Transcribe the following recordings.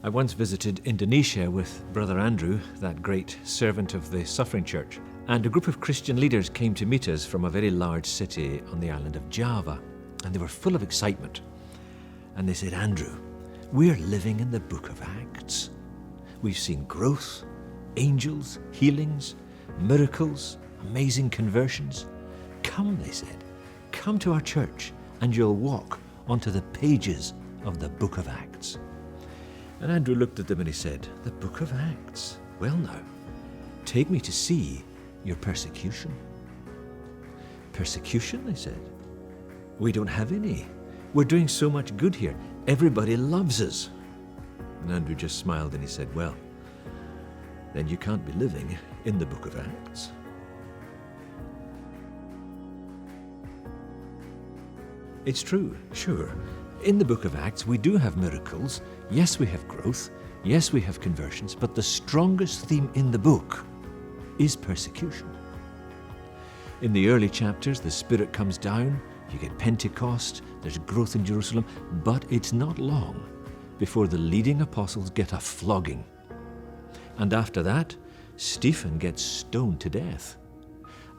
I once visited Indonesia with Brother Andrew, that great servant of the Suffering Church, and a group of Christian leaders came to meet us from a very large city on the island of Java, and they were full of excitement. And they said, "Andrew, we're living in the book of Acts. We've seen growth, angels, healings, miracles, amazing conversions. Come," they said, "come to our church and you'll walk onto the pages of the book of Acts." And Andrew looked at them and he said, "The book of Acts? Well now, take me to see your persecution." "Persecution?" they said. "We don't have any. We're doing so much good here. Everybody loves us." And Andrew just smiled and he said, "Well, then you can't be living in the book of Acts." It's true, sure. In the book of Acts, we do have miracles. Yes, we have growth. Yes, we have conversions. But the strongest theme in the book is persecution. In the early chapters, the Spirit comes down. You get Pentecost. There's growth in Jerusalem. But it's not long before the leading apostles get a flogging. And after that, Stephen gets stoned to death.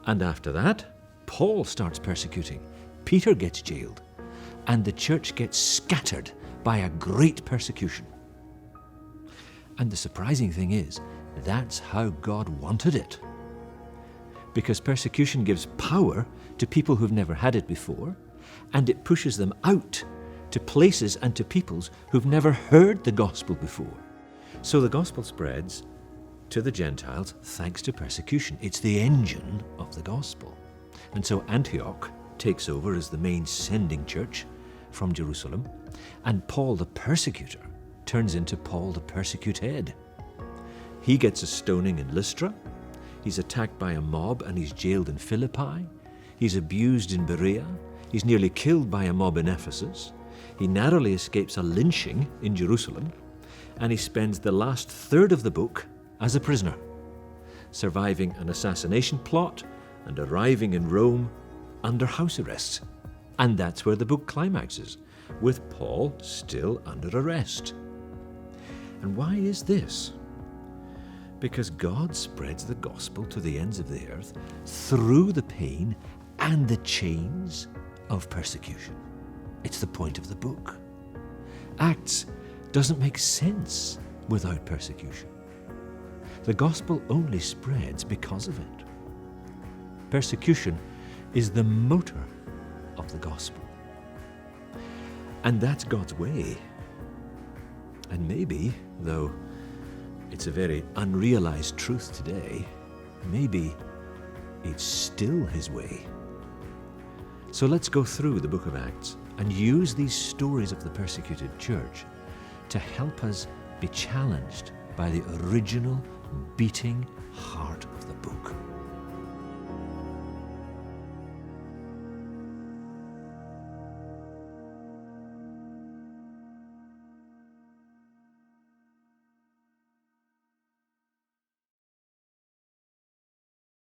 And after that, Paul starts persecuting. Peter gets jailed. And the church gets scattered by a great persecution. And the surprising thing is, that's how God wanted it. Because persecution gives power to people who've never had it before, and it pushes them out to places and to peoples who've never heard the gospel before. So the gospel spreads to the Gentiles thanks to persecution. It's the engine of the gospel. And so Antioch takes over as the main sending church from Jerusalem, and Paul the persecutor turns into Paul the persecuted. He gets a stoning in Lystra, he's attacked by a mob and he's jailed in Philippi, he's abused in Berea, he's nearly killed by a mob in Ephesus, he narrowly escapes a lynching in Jerusalem, and he spends the last third of the book as a prisoner, surviving an assassination plot and arriving in Rome under house arrest. And that's where the book climaxes, with Paul still under arrest. And why is this? Because God spreads the gospel to the ends of the earth through the pain and the chains of persecution. It's the point of the book. Acts doesn't make sense without persecution. The gospel only spreads because of it. Persecution is the motor of the gospel. And that's God's way. And maybe, though it's a very unrealized truth today, maybe it's still his way. So let's go through the book of Acts and use these stories of the persecuted church to help us be challenged by the original beating heart of the book.